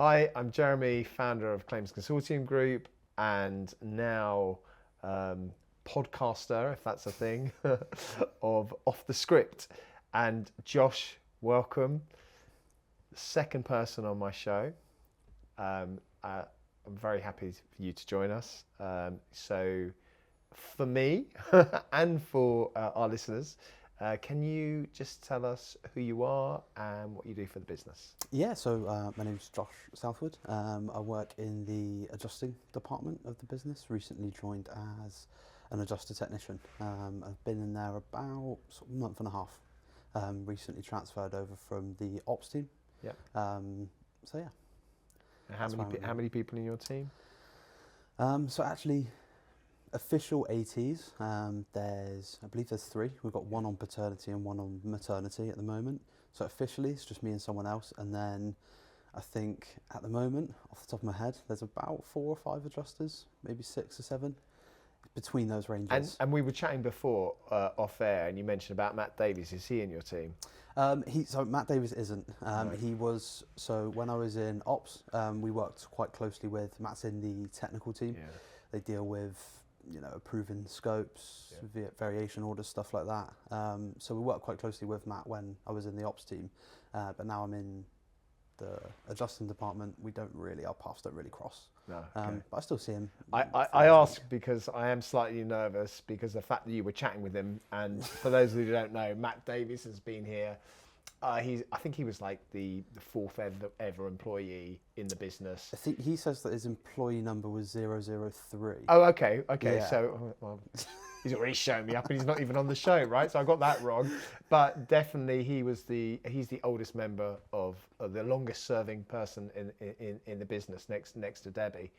Hi, I'm Jeremy, founder of Claims Consortium Group, and now podcaster, if that's a thing, of Off the Script. And Josh, welcome. Second person on my show. I'm very happy for you to join us. So for me and for our listeners, can you just tell us who you are and what you do for the business? Yeah, so my name's Josh Southwood. I work in the adjusting department of the business. Recently joined as an adjuster technician. I've been in there about sort of a month and a half. Recently transferred over from the ops team. Yeah. So yeah. How many people in your team? So actually, official ATs. I believe there's 3. We've got one on paternity and one on maternity at the moment. So officially, it's just me and someone else. And then I think at the moment, off the top of my head, there's about 4 or 5 adjusters, maybe 6 or 7, between those ranges. And we were chatting before off air, and you mentioned about Matt Davies. Is he in your team? So Matt Davies isn't. Right. He was. So when I was in ops, we worked quite closely with Matt's in the technical team. Yeah. They deal with approving scopes, variation orders, stuff like that. So we worked quite closely with Matt when I was in the ops team, but now I'm in the adjusting department. Our paths don't really cross. No. Okay. But I still see him. I ask because I am slightly nervous because the fact that you were chatting with him, and for those who don't know, Matt Davies has been here. I think he was like the 4th ever employee in the business. I think he says that his employee number was 003. Oh, okay. Yeah. So, well, he's already shown me up, and he's not even on the show, right? So I got that wrong. But definitely, he's the oldest member of the longest serving person in the business, next to Debbie.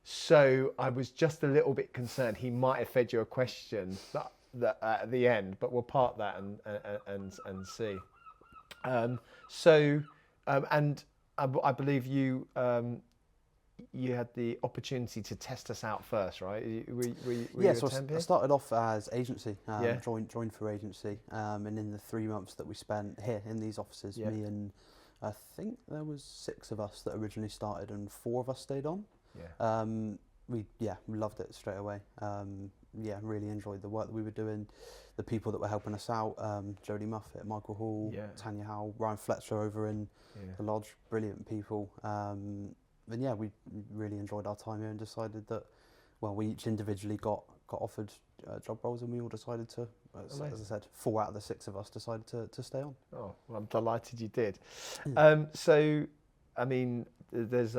So I was just a little bit concerned he might have fed you a question that at the end, but we'll park that and see. And I believe you had the opportunity to test us out first, right? So I started off as agency, joined through agency, and in the 3 months that we spent here in these offices, me and I think there was 6 of us that originally started, and 4 of us stayed on. We loved it straight away. Really enjoyed the work that we were doing, the people that were helping us out, Jodie Muffett, Michael Hall, Tanya Howell, Ryan Fletcher over in the lodge, brilliant people. And we really enjoyed our time here and decided that, we each individually got offered job roles, and we all decided to, as I said, 4 out of the 6 of us decided to stay on. Oh, well, I'm delighted you did. So, I mean, there's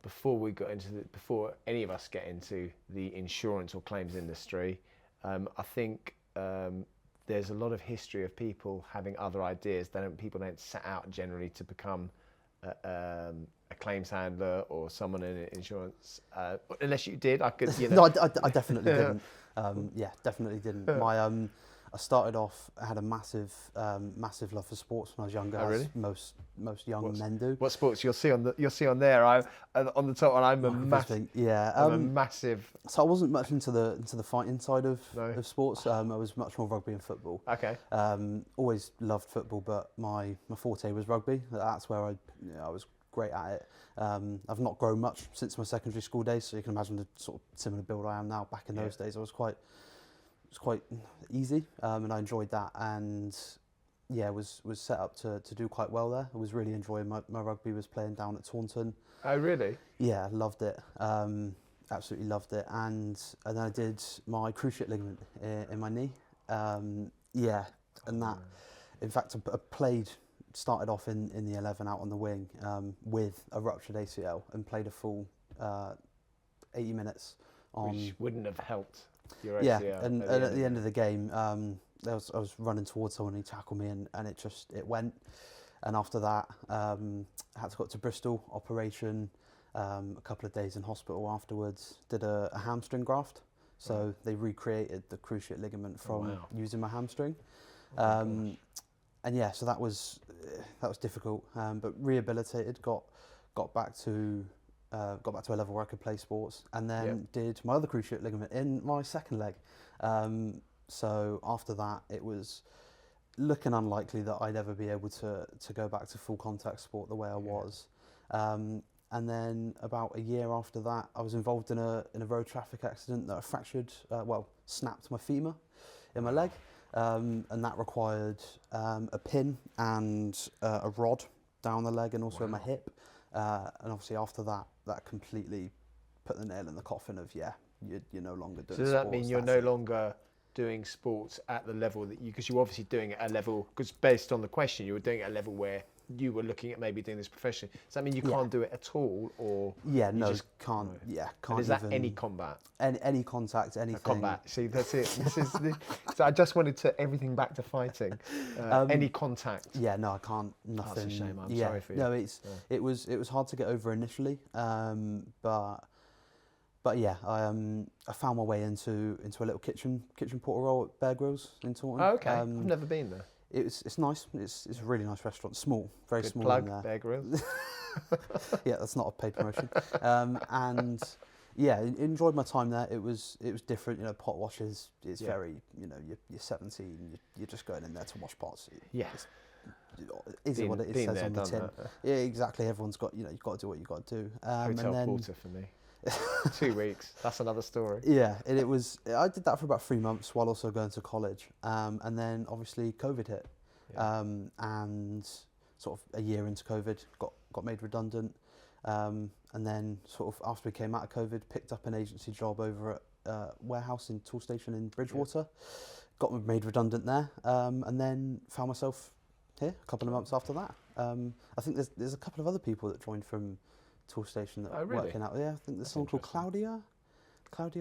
before any of us get into the insurance or claims industry, I think there's a lot of history of people having other ideas. People don't set out generally to become a claims handler or someone in insurance, unless you did. I could, No, I definitely didn't. Definitely didn't. I started off. I had a massive love for sports when I was younger. Oh, really? As most young men do. What sports? You'll see on there. On the top one. I'm a massive. So I wasn't much into the fighting side of sports. I was much more rugby and football. Okay. Always loved football, but my forte was rugby. That's where I was great at it. I've not grown much since my secondary school days, so you can imagine the sort of similar build I am now. Back in those days, it was quite easy, and I enjoyed that, and was set up to do quite well there. I was really enjoying my rugby. Was playing down at Taunton. Oh, really? Yeah, loved it. Absolutely loved it. And then I did my cruciate ligament in my knee. And that, in fact, I started off in the 11 out on the wing with a ruptured ACL, and played a full 80 minutes on. Which wouldn't have helped your ACL. And at the end of the game, I was running towards someone, he tackled me, and it went. And after that, I had to go to Bristol, operation, a couple of days in hospital afterwards, did a hamstring graft. So they recreated the cruciate ligament from using my hamstring. So that was difficult, but rehabilitated, got back to a level where I could play sports, and then did my other cruciate ligament in my second leg. So after that, it was looking unlikely that I'd ever be able to go back to full contact sport the way I was. And then about a year after that, I was involved in a road traffic accident that I fractured, snapped my femur in my leg, and that required a pin and a rod down the leg and also in my hip. And obviously after that, that completely put the nail in the coffin of, you're no longer doing sports. So does that mean you're no longer doing sports at the level that because you're obviously doing it at a level, because based on the question, you were doing it at a level where you were looking at maybe doing this professionally. Does that mean you can't do it at all, or just can't? Yeah, can't. And is that any combat? Any contact, anything. Combat. See, that's it. This is. So I just wanted to everything back to fighting. Any contact. Yeah, no, I can't. Nothing. That's a shame. I'm sorry for you. No, it was hard to get over initially, but yeah, I found my way into a little kitchen porter role at Bear Grylls in Taunton. Oh, okay. I've never been there. It's nice. It's a really nice restaurant. Small, very Good small. Plug, Bear Grylls. Yeah, that's not a paid promotion. And yeah, enjoyed my time there. It was different. Pot washes. It's very you're 17. You're just going in there to wash pots. Is it what it says on the tin? Yeah, exactly. Everyone's got you've got to do what you've got to do. Hotel porter for me. 2 weeks. That's another story. Yeah, and I did that for about 3 months while also going to college, and then obviously COVID hit, and sort of a year into COVID got made redundant, and then sort of after we came out of COVID, picked up an agency job over at warehouse in Tool Station in Bridgewater, got made redundant there, and then found myself here a couple of months after that. I think there's a couple of other people that joined from Tool Station that working out there. I think there's someone called Claudia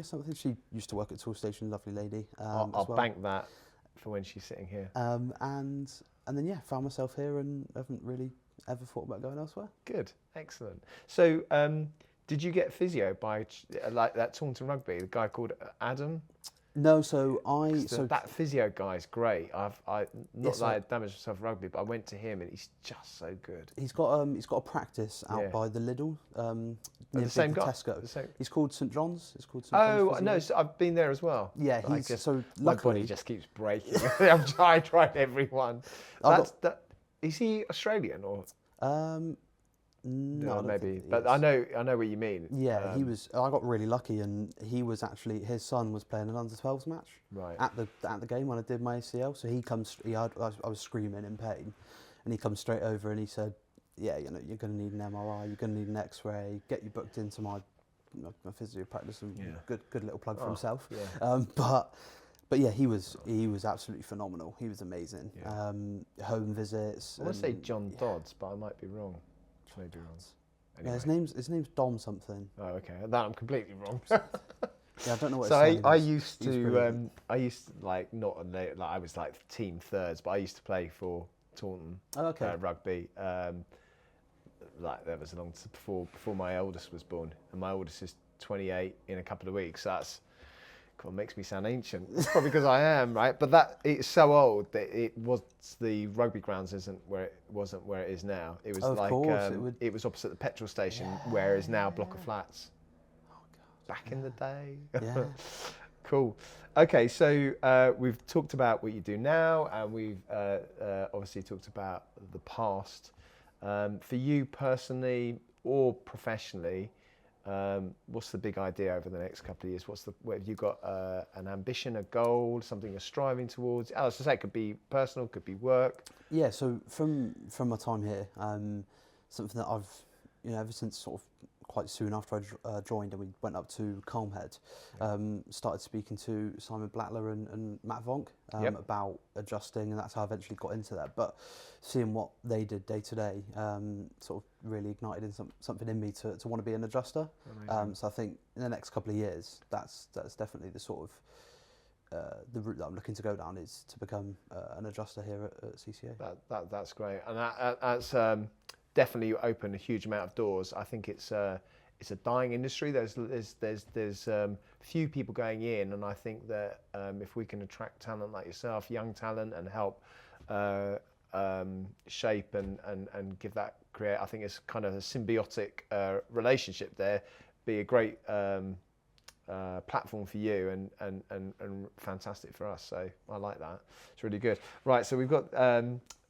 something. She used to work at Tool Station, lovely lady. I'll bank that for when she's sitting here. And then found myself here and haven't really ever thought about going elsewhere. Good, excellent. So did you get physio by like that Taunton Rugby? The guy called Adam. No, so that physio guy's great. I damaged myself at rugby, but I went to him and he's just so good. He's got a practice out by the Lidl, near the same guy. Tesco. He's called St John's. It's called St John's. Oh no, so I've been there as well. Yeah, my body just keeps breaking. I tried everyone. Is he Australian or? No, maybe, but I know what you mean. Yeah, he was. I got really lucky, and he was actually his son was playing an under-12s match at the game when I did my ACL. So he comes. I was screaming in pain, and he comes straight over and he said, "Yeah, you're going to need an MRI. You're going to need an X-ray. Get you booked into my physio practice." And good little plug for himself. Yeah. But yeah, he was absolutely phenomenal. He was amazing. Yeah. Home visits. I want to say John Dodds, but I might be wrong. Maybe wrong. Anyway. Yeah, his name's Dom something. Oh, okay. That I'm completely wrong. Yeah, I don't know what. So I used to like not like I was like team thirds, but I used to play for Taunton rugby. Like that was long before my eldest was born, and my oldest is 28 in a couple of weeks. So that's makes me sound ancient. It's probably because I am, right? But it's so old that the rugby grounds wasn't where it is now. It was it was opposite the petrol station, where is now a block of flats. Oh God! Back in the day. Yeah. Cool. Okay, so we've talked about what you do now, and we've obviously talked about the past. For you personally or professionally, what's the big idea over the next couple of years? What have you got? An ambition, a goal, something you're striving towards? As I say, it could be personal, could be work. Yeah. So from my time here, something that I've ever since sort of quite soon after I joined and we went up to Colmhead, started speaking to Simon Blattler and Matt Vonk about adjusting, and that's how I eventually got into that. But seeing what they did day to day sort of really ignited something in me to want to be an adjuster. So I think in the next couple of years, that's definitely the sort of the route that I'm looking to go down, is to become an adjuster here at CCA. That's great, and that's definitely opened a huge amount of doors. I think it's a dying industry. There's few people going in, and I think that if we can attract talent like yourself, young talent, and help shape and give that create, I think it's kind of a symbiotic relationship there. Be a great platform for you and fantastic for us. So I like that. It's really good. Right, so we've got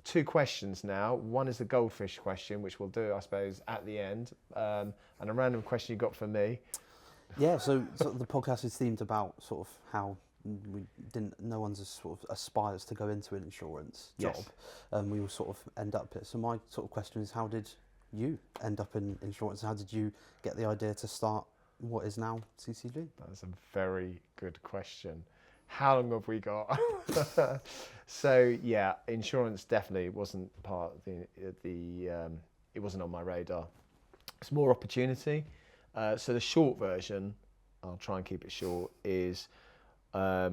2 questions now. One is the goldfish question, which we'll do, I suppose, at the end, and a random question you got for me. Yeah, so the podcast is themed about sort of how no one's sort of aspires to go into an insurance job, and we will sort of end up here. So my sort of question is, how did you end up in insurance? How did you get the idea to start what is now CCG? That's a very good question. How long have we got? So yeah, insurance definitely wasn't part of it wasn't on my radar. It's more opportunity. So the short version, I'll try and keep it short, is I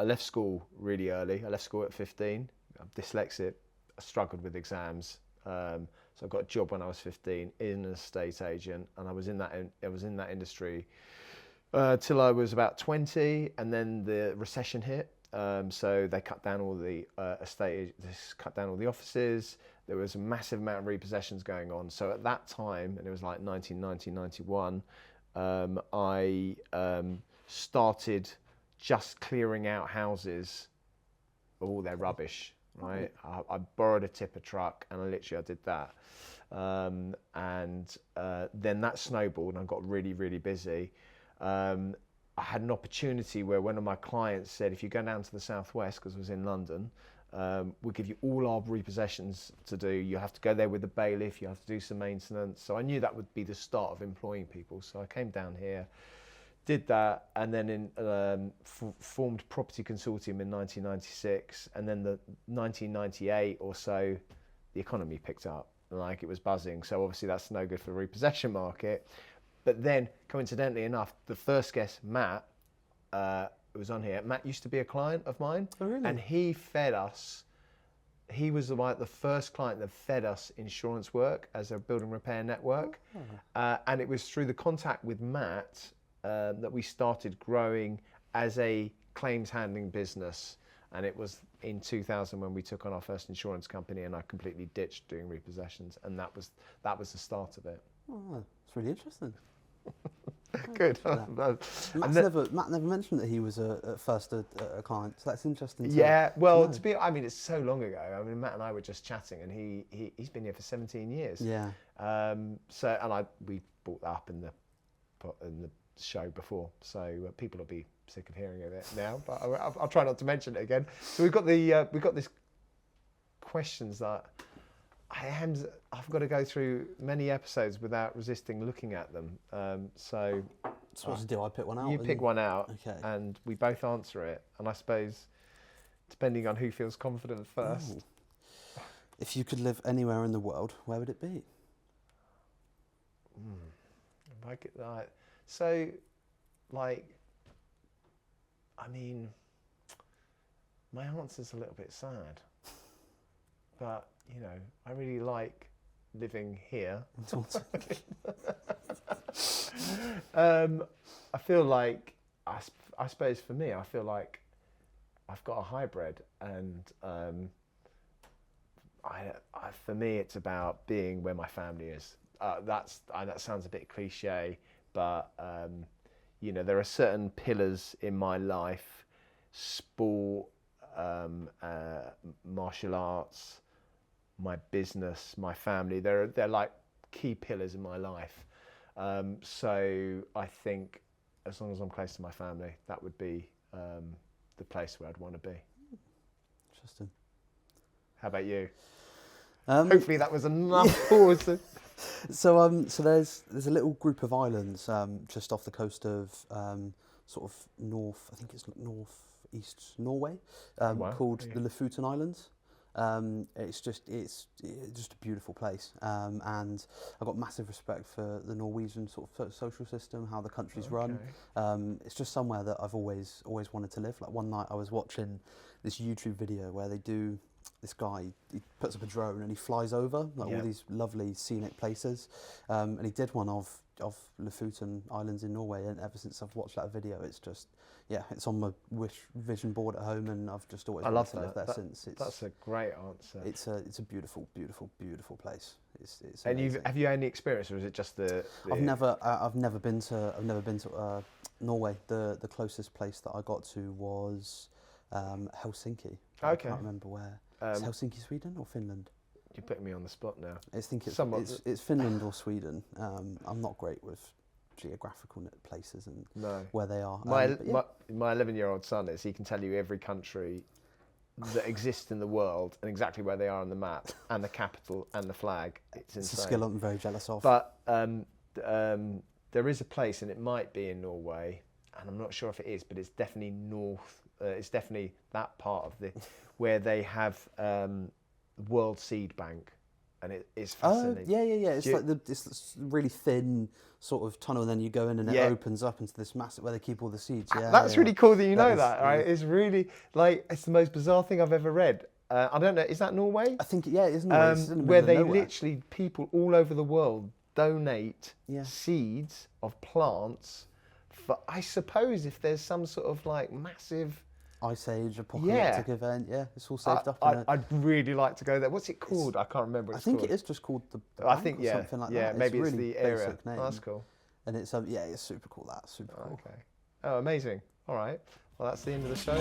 left school really early. I left school at 15. I'm dyslexic. I struggled with exams. So I got a job when I was 15 in an estate agent, and I was in that industry till I was about 20, and then the recession hit. So they cut down all the cut down all the offices. There was a massive amount of repossessions going on. So at that time, and it was like 1990, 91, I started just clearing out houses of all their rubbish. Right, I borrowed a tipper truck, and I did that, and then that snowballed, and I got really, really busy. I had an opportunity where one of my clients said, if you go down to the southwest, because I was in London, we'll give you all our repossessions to do. You have to go there with the bailiff, you have to do some maintenance. So I knew that would be the start of employing people. So I came down here, did that, and then formed Property Consortium in 1996. And then the 1998 or so, the economy picked up, like it was buzzing. So obviously that's no good for the repossession market. But then, coincidentally enough, the first guest, Matt, was on here. Matt used to be a client of mine. Oh, really? And he fed us, he was the first client that fed us insurance work as a building repair network. Oh. And it was through the contact with Matt that we started growing as a claims handling business. And it was in 2000 when we took on our first insurance company, and I completely ditched doing repossessions. And that was the start of it. Oh, it's really interesting. Good. Matt never mentioned that he was at first a client, so that's interesting. Yeah, well, it's so long ago. I mean, Matt and I were just chatting, and he's been here for 17 years. Yeah. We brought that up in the show before, so people will be sick of hearing of it now. But I'll try not to mention it again. So we've got this questions that I've got to go through many episodes without resisting looking at them. So what's the deal? I pick one out. You pick one out, okay, and we both answer it. And I suppose, depending on who feels confident first. Ooh. If you could live anywhere in the world, where would it be? If I get that, so, like, I mean, my answer's a little bit sad, but. You know, I really like living here. I feel like, I suppose for me, I feel like I've got a hybrid, and for me, it's about being where my family is. That sounds a bit cliche, but you know, there are certain pillars in my life: sport, martial arts, my business, my family. They're like key pillars in my life. So I think as long as I'm close to my family, that would be the place where I'd want to be. Interesting. How about you? Hopefully that was enough pause. So there's a little group of islands just off the coast of sort of north, I think it's north-east Norway, called the Lofoten Islands. It's just a beautiful place, and I've got massive respect for the Norwegian sort of social system, how the country's run. It's just somewhere that I've always wanted to live. Like one night I was watching this YouTube video where this guy, he puts up a drone and he flies over all these lovely scenic places, and he did one of Lofoten Islands in Norway, and ever since I've watched that video, it's just, it's on my vision board at home, and I've just always wanted to live there since. That's a great answer. It's a beautiful, beautiful, beautiful place. It's and amazing. have you had any experience, or is it just the... I've never been to Norway. The closest place that I got to was Helsinki. Okay. I can't remember where. Is Helsinki Sweden or Finland? You're putting me on the spot now. I think it's Finland or Sweden. I'm not great with geographical places and where they are. My 11-year-old son is. He can tell you every country that exists in the world and exactly where they are on the map and the capital and the flag. It's insane. A skill I'm very jealous of. But there is a place, and it might be in Norway, and I'm not sure if it is, but it's definitely north. It's definitely that part of where they have World Seed Bank, and it's fascinating. Yeah. It's like this really thin sort of tunnel, and then you go in and it opens up into this massive where they keep all the seeds. Yeah, that's really cool that you know that, right? It's really it's the most bizarre thing I've ever read. I don't know, is that Norway? I think it is Norway. It's in the where middle they of nowhere. literally, people all over the world donate seeds of plants for, I suppose, if there's some sort of like massive Ice Age apocalyptic event. Yeah, it's all saved up. I'd really like to go there. What's it called? I can't remember what it's called. I think it is just called the Bank, I think or something like that. Yeah, maybe it's really the area. name. Oh, that's cool. And it's it's super cool. That's super cool. Okay. Oh, amazing. All right. Well, that's the end of the show.